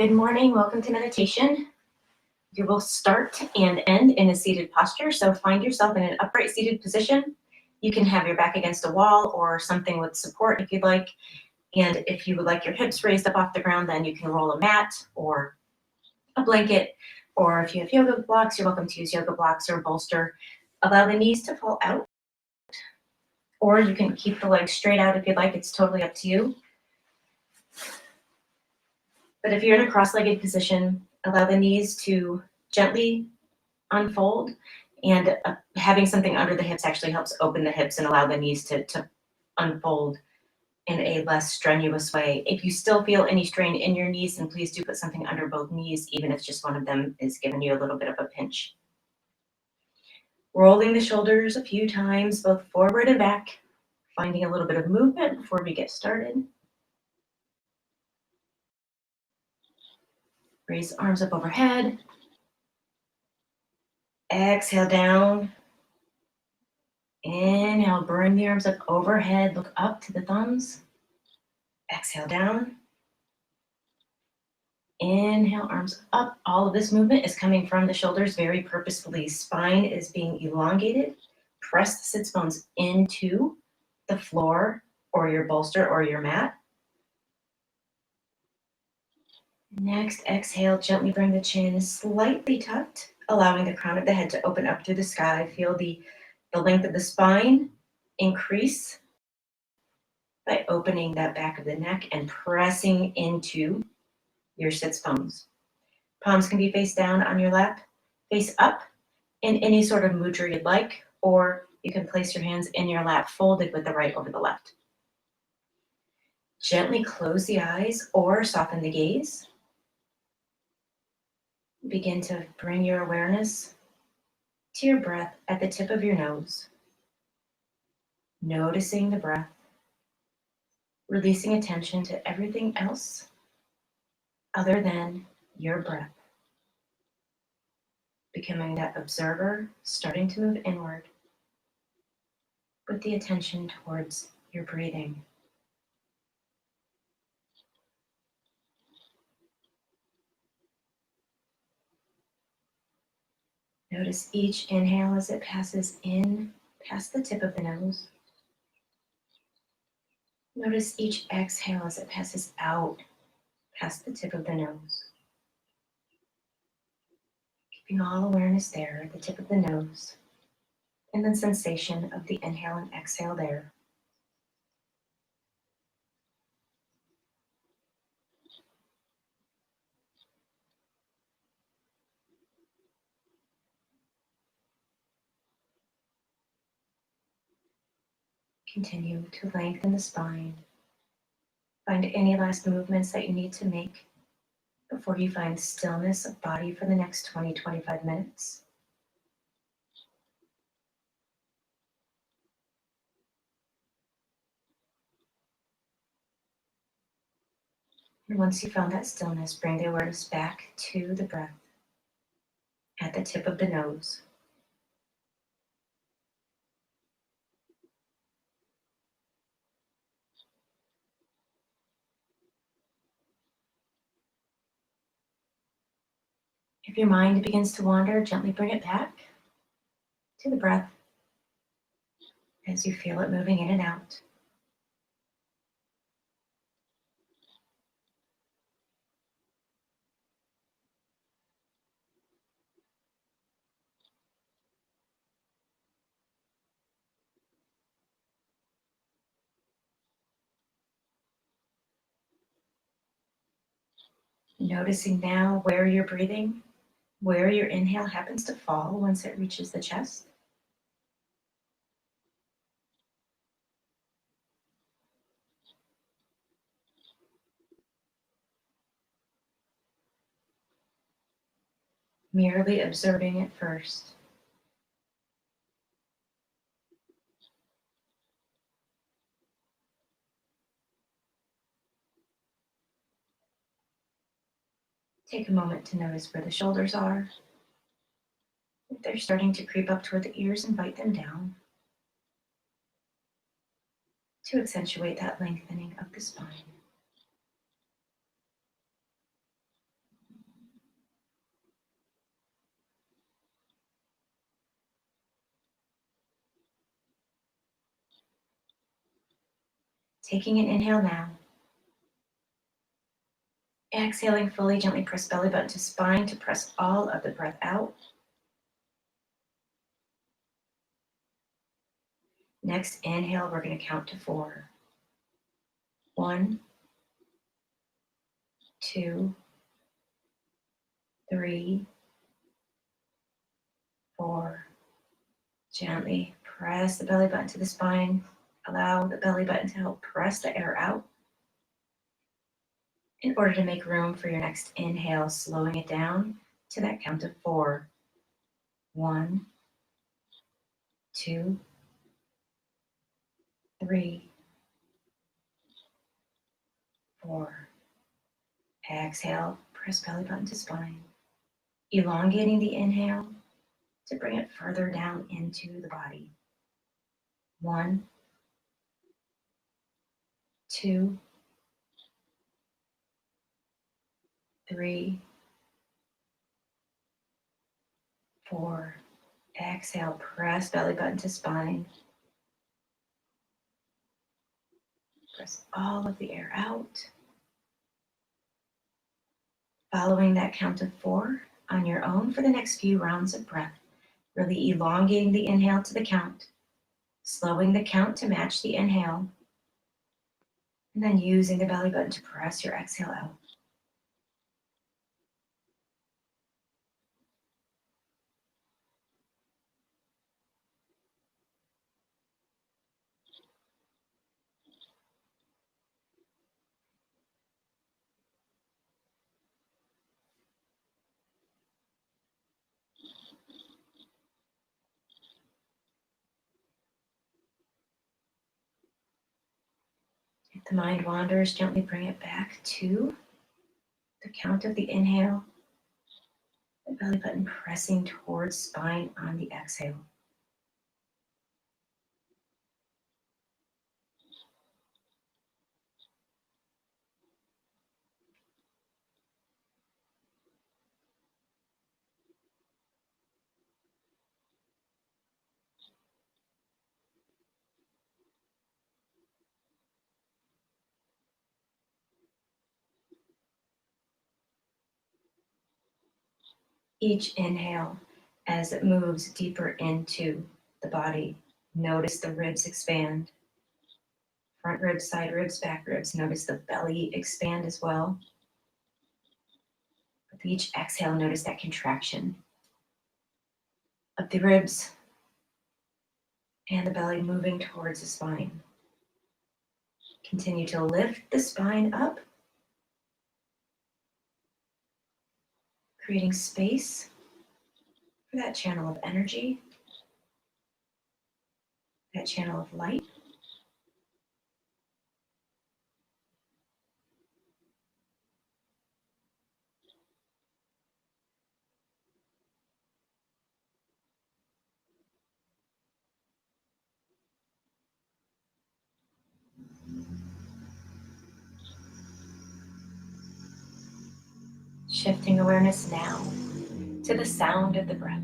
Good morning, welcome to meditation. You will start and end in a seated posture, so find yourself in an upright seated position. You can have your back against a wall or something with support if you'd like. And if you would like your hips raised up off the ground, then you can roll a mat or a blanket. Or if you have yoga blocks, you're welcome to use yoga blocks or a bolster. Allow the knees to fall out. Or you can keep the legs straight out if you'd like, it's totally up to you. But if you're in a cross-legged position, allow the knees to gently unfold, and having something under the hips actually helps open the hips and allow the knees to unfold in a less strenuous way. If you still feel any strain in your knees, then please do put something under both knees, even if just one of them is giving you a little bit of a pinch. Rolling the shoulders a few times, both forward and back, finding a little bit of movement before we get started. Raise the arms up overhead. Exhale down. Inhale, bring the arms up overhead, look up to the thumbs. Exhale down. Inhale, arms up. All of this movement is coming from the shoulders very purposefully. Spine is being elongated. Press the sits bones into the floor or your bolster or your mat. Next, exhale, gently bring the chin slightly tucked, allowing the crown of the head to open up through the sky. Feel the length of the spine increase by opening that back of the neck and pressing into your sits bones. Palms can be face down on your lap, face up in any sort of mudra you'd like, or you can place your hands in your lap folded with the right over the left. Gently close the eyes or soften the gaze. Begin to bring your awareness to your breath at the tip of your nose. Noticing the breath, releasing attention to everything else other than your breath. Becoming that observer, starting to move inward with the attention towards your breathing. Notice each inhale as it passes in past the tip of the nose. Notice each exhale as it passes out past the tip of the nose. Keeping all awareness there at the tip of the nose, and then sensation of the inhale and exhale there. Continue to lengthen the spine. Find any last movements that you need to make before you find stillness of body for the next 20-25 minutes. And once you found that stillness, bring the awareness back to the breath at the tip of the nose. If your mind begins to wander, gently bring it back to the breath as you feel it moving in and out. Noticing now where you're breathing, where your inhale happens to fall once it reaches the chest. Merely observing it first. Take a moment to notice where the shoulders are. If they're starting to creep up toward the ears, invite them down to accentuate that lengthening of the spine. Taking an inhale now. Exhaling fully, gently press belly button to spine to press all of the breath out. Next inhale, we're going to count to 4. 1, 2, 3, 4. Gently press the belly button to the spine. Allow the belly button to help press the air out. In order to make room for your next inhale, slowing it down to that count of 4. 1, 2, 3, 4. Exhale, press belly button to spine. Elongating the inhale to bring it further down into the body. 1, 2, 3, 4. Exhale, press belly button to spine. Press all of the air out. Following that count of 4 on your own for the next few rounds of breath, really elongating the inhale to the count, slowing the count to match the inhale, and then using the belly button to press your exhale out. If the mind wanders, gently bring it back to the count of the inhale, the belly button pressing towards spine on the exhale. Each inhale, as it moves deeper into the body, notice the ribs expand. Front ribs, side ribs, back ribs. Notice the belly expand as well. With each exhale, notice that contraction of the ribs and the belly moving towards the spine. Continue to lift the spine up, creating space for that channel of energy, that channel of light. Shifting awareness now to the sound of the breath.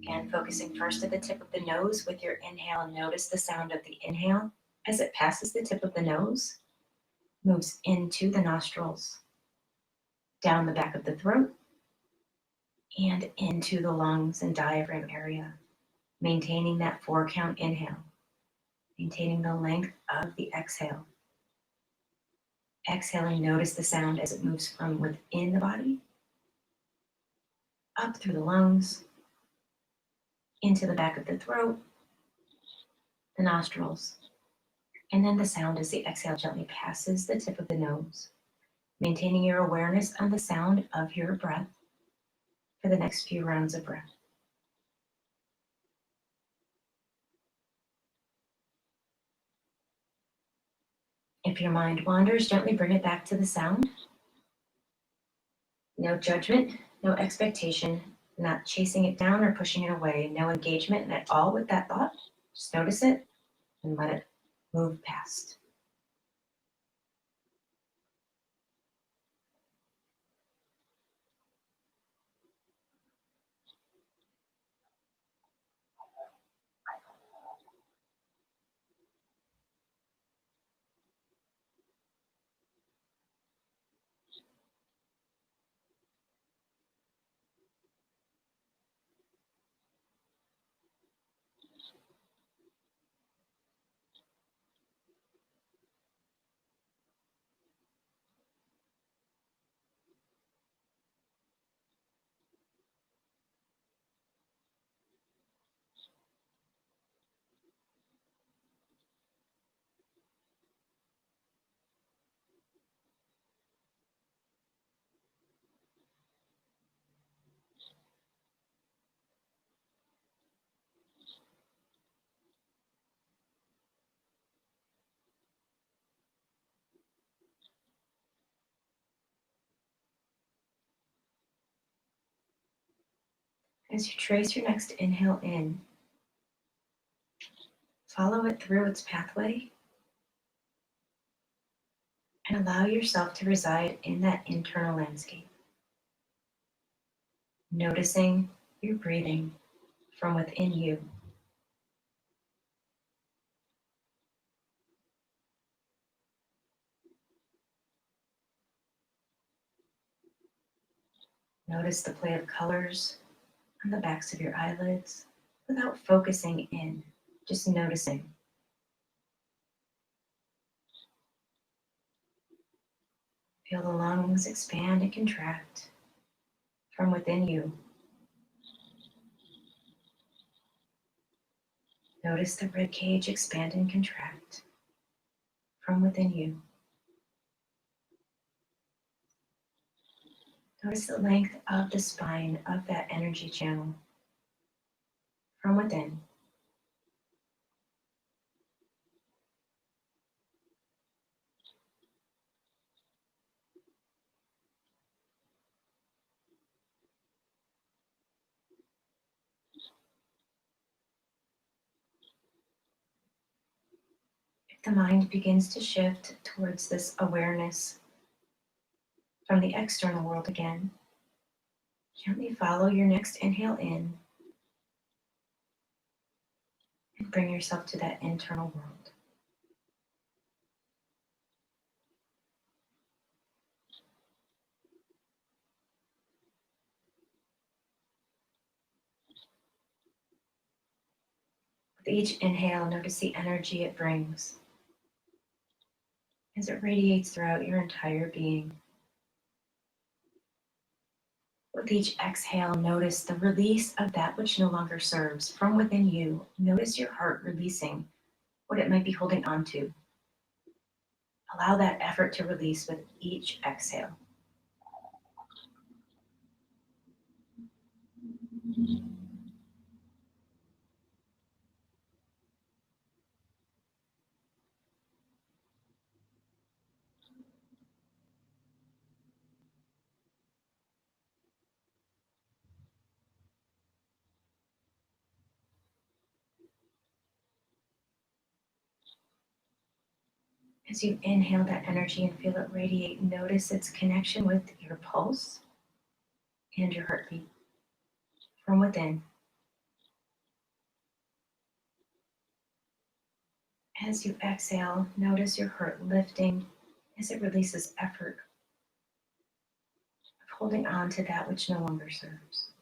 Again, focusing first at the tip of the nose with your inhale. Notice the sound of the inhale as it passes the tip of the nose, moves into the nostrils, down the back of the throat, and into the lungs and diaphragm area, maintaining that 4 count inhale, maintaining the length of the exhale. Exhaling, notice the sound as it moves from within the body, up through the lungs, into the back of the throat, the nostrils, and then the sound as the exhale gently passes the tip of the nose, maintaining your awareness on the sound of your breath for the next few rounds of breath. If your mind wanders, gently bring it back to the sound. No judgment, no expectation, not chasing it down or pushing it away, no engagement at all with that thought. Just notice it and let it move past. As you trace your next inhale in, follow it through its pathway and allow yourself to reside in that internal landscape, noticing your breathing from within you. Notice the play of colors on the backs of your eyelids without focusing in, just noticing. Feel the lungs expand and contract from within you. Notice the rib cage expand and contract from within you. Notice the length of the spine of that energy channel from within. If the mind begins to shift towards this awareness from the external world again, gently follow your next inhale in and bring yourself to that internal world. With each inhale, notice the energy it brings as it radiates throughout your entire being. With each exhale, notice the release of that which no longer serves from within you. Notice your heart releasing what it might be holding on to. Allow that effort to release with each exhale. As you inhale that energy and feel it radiate, notice its connection with your pulse and your heartbeat from within. As you exhale, notice your heart lifting as it releases effort of holding on to that which no longer serves.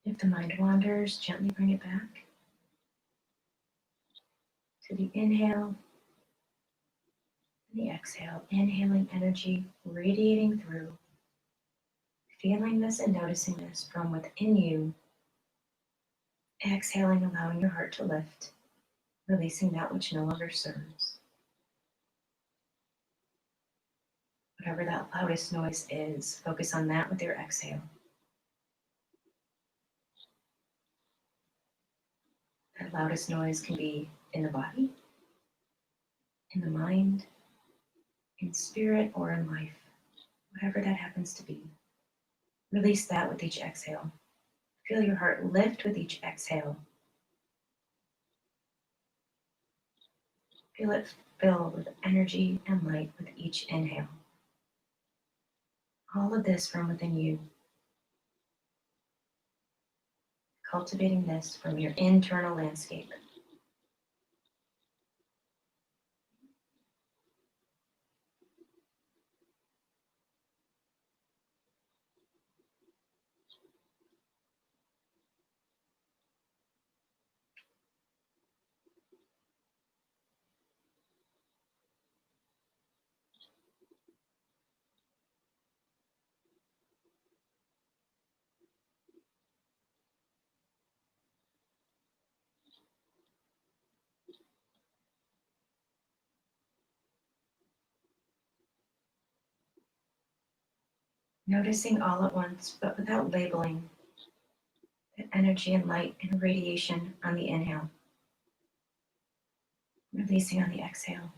If the mind wanders, gently bring it back to the inhale and the exhale. Inhaling energy, radiating through, feeling this and noticing this from within you. Exhaling, allowing your heart to lift, releasing that which no longer serves. Whatever that loudest noise is, focus on that with your exhale. That loudest noise can be in the body, in the mind, in spirit, or in life, whatever that happens to be. Release that with each exhale. Feel your heart lift with each exhale. Feel it fill with energy and light with each inhale. All of this from within you. Cultivating this from your internal landscape. Noticing all at once, but without labeling, the energy and light and radiation on the inhale. Releasing on the exhale.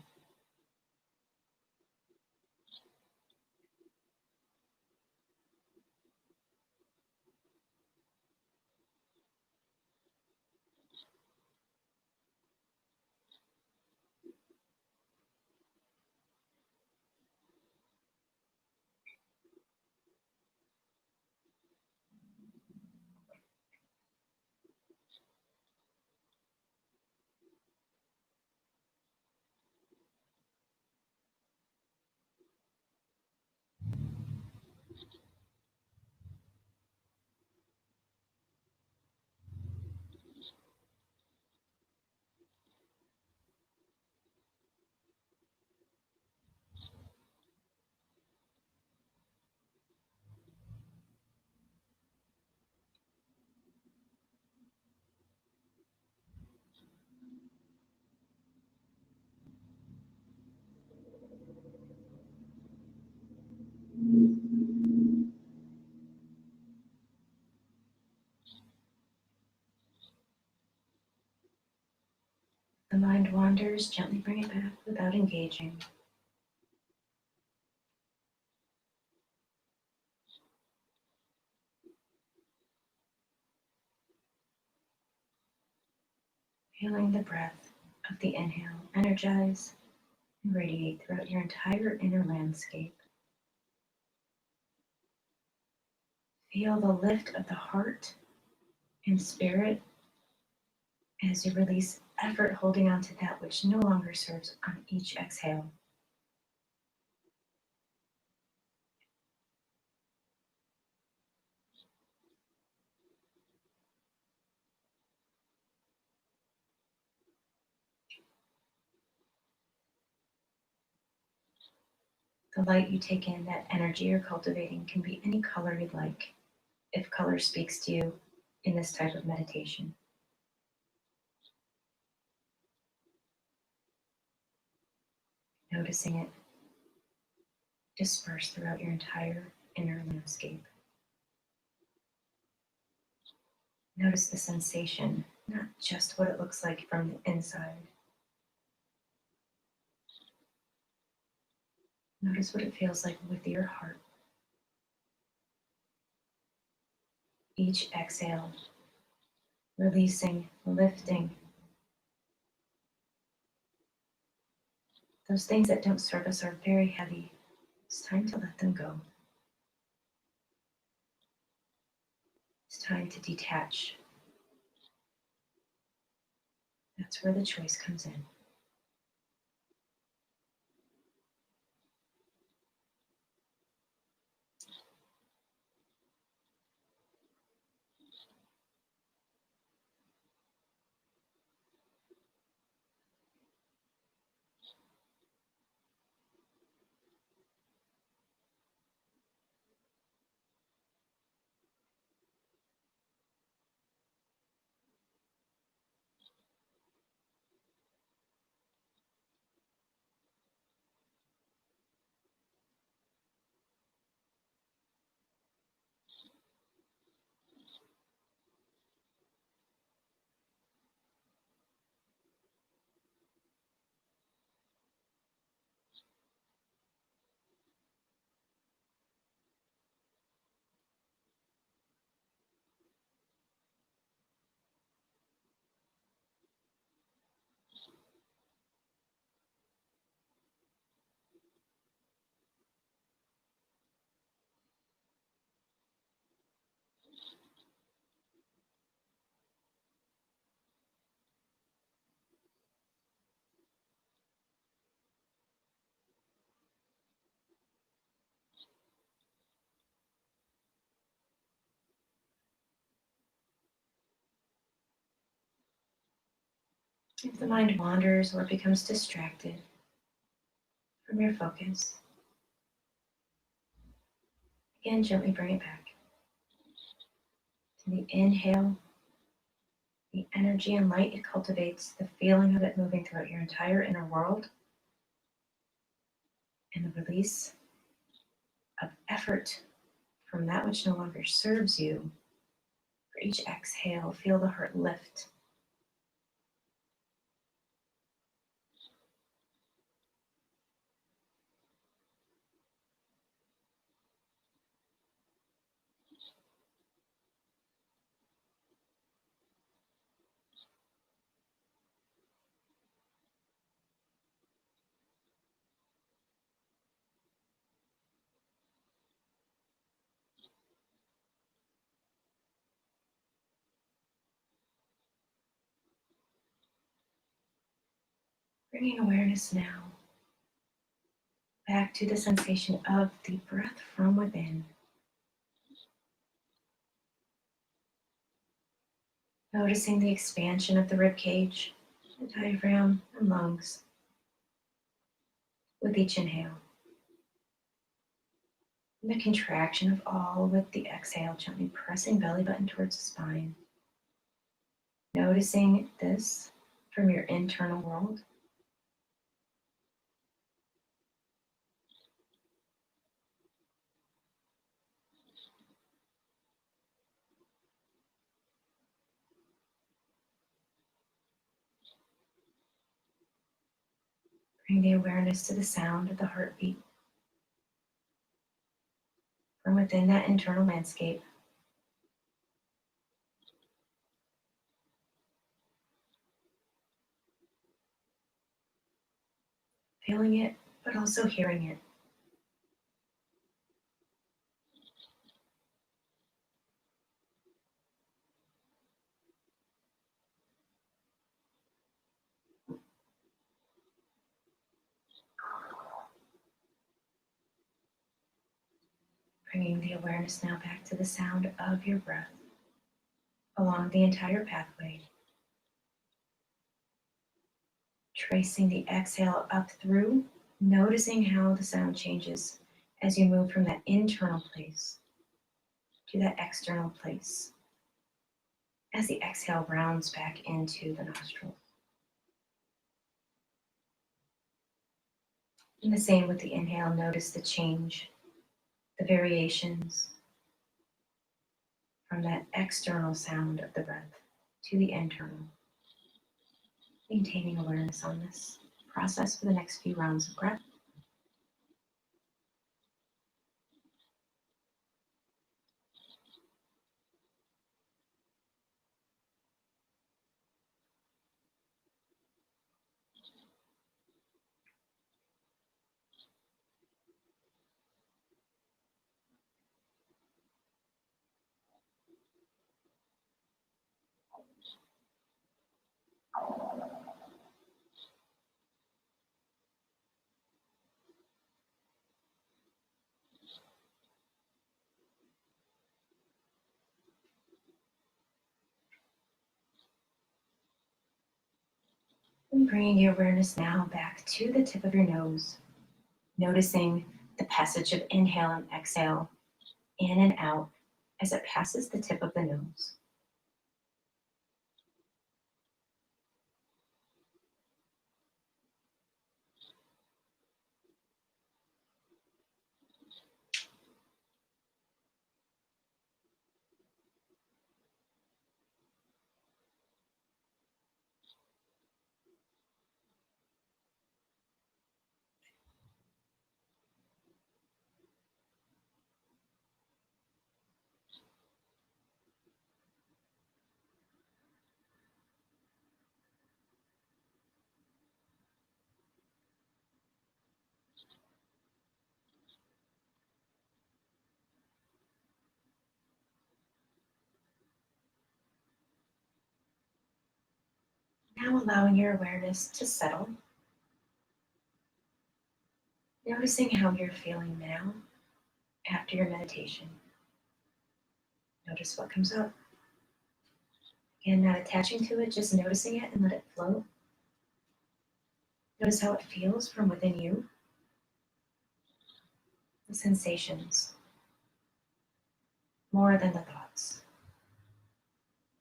The mind wanders, gently bring it back without engaging. Feeling the breath of the inhale energize and radiate throughout your entire inner landscape. Feel the lift of the heart and spirit as you release effort holding on to that which no longer serves on each exhale. The light you take in, that energy you're cultivating, can be any color you'd like, if color speaks to you in this type of meditation. Noticing it disperse throughout your entire inner landscape. Notice the sensation, not just what it looks like from the inside. Notice what it feels like with your heart. Each exhale, releasing, lifting. Those things that don't serve us are very heavy. It's time to let them go. It's time to detach. That's where the choice comes in. If the mind wanders or becomes distracted from your focus, again, gently bring it back to the inhale, the energy and light it cultivates, the feeling of it moving throughout your entire inner world, and the release of effort from that which no longer serves you. For each exhale, feel the heart lift. Bringing awareness now back to the sensation of the breath from within. Noticing the expansion of the rib cage, the diaphragm, and lungs with each inhale. And the contraction of all with the exhale, gently pressing belly button towards the spine. Noticing this from your internal world. Bring the awareness to the sound of the heartbeat from within that internal landscape. Feeling it, but also hearing it. Bringing the awareness now back to the sound of your breath along the entire pathway. Tracing the exhale up through, noticing how the sound changes as you move from that internal place to that external place. As the exhale rounds back into the nostrils. And the same with the inhale, notice the change, the variations from that external sound of the breath to the internal. Maintaining awareness on this process for the next few rounds of breath. And bringing your awareness now back to the tip of your nose, noticing the passage of inhale and exhale in and out as it passes the tip of the nose. Now allowing your awareness to settle. Noticing how you're feeling now after your meditation. Notice what comes up. Again, not attaching to it, just noticing it and let it float. Notice how it feels from within you. The sensations, more than the thoughts.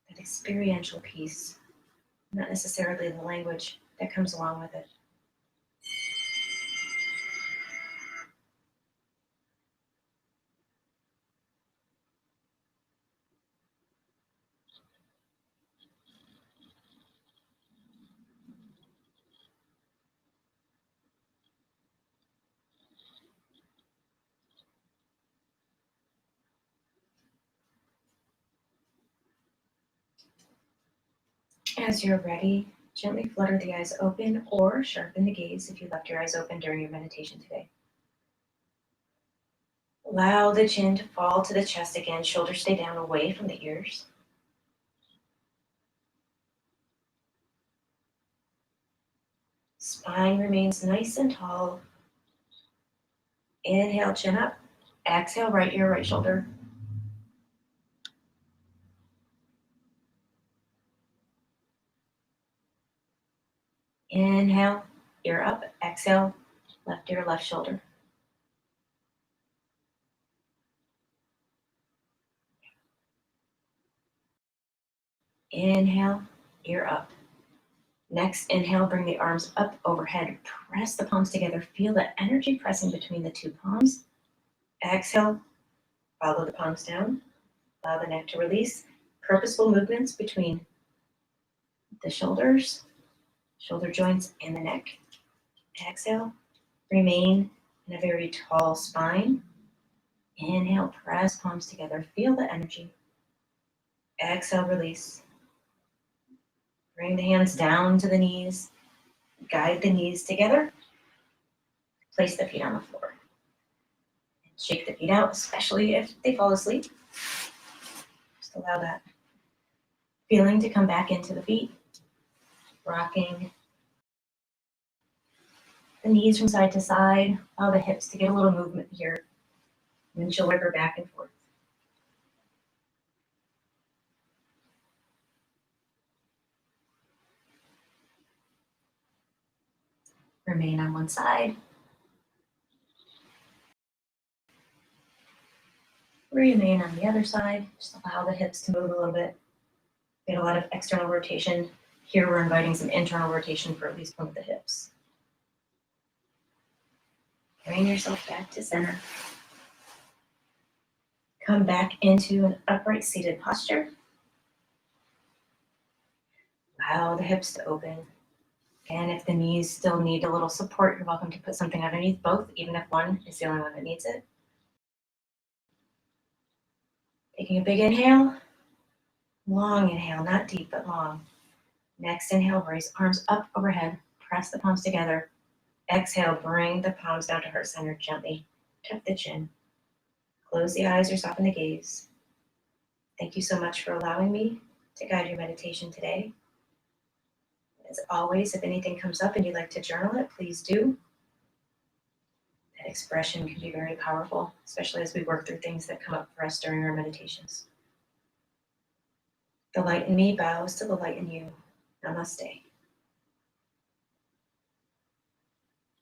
That experiential piece, not necessarily the language that comes along with it. As you're ready, gently flutter the eyes open or sharpen the gaze if you left your eyes open during your meditation today. Allow the chin to fall to the chest again, shoulders stay down away from the ears. Spine remains nice and tall. Inhale, chin up. Exhale, right ear, right shoulder. Inhale, ear up. Exhale, left ear, left shoulder. Inhale, ear up. Next, inhale, bring the arms up overhead. Press the palms together. Feel the energy pressing between the two palms. Exhale, follow the palms down. Allow the neck to release. Purposeful movements between the shoulders, shoulder joints, and the neck. Exhale, remain in a very tall spine. Inhale, press palms together. Feel the energy. Exhale, release. Bring the hands down to the knees. Guide the knees together. Place the feet on the floor. Shake the feet out, especially if they fall asleep. Just allow that feeling to come back into the feet. Rocking the knees from side to side. Allow the hips to get a little movement here. Windshield wiper back and forth. Remain on one side. Remain on the other side. Just allow the hips to move a little bit. Get a lot of external rotation. Here we're inviting some internal rotation for at least one of the hips. Bring yourself back to center. Come back into an upright seated posture. Allow the hips to open. And if the knees still need a little support, you're welcome to put something underneath both, even if one is the only one that needs it. Taking a big inhale. Long inhale, not deep, but long. Next inhale, raise arms up overhead. Press the palms together. Exhale, bring the palms down to heart center gently. Tuck the chin. Close the eyes or soften the gaze. Thank you so much for allowing me to guide your meditation today. As always, if anything comes up and you'd like to journal it, please do. That expression can be very powerful, especially as we work through things that come up for us during our meditations. The light in me bows to the light in you. Namaste.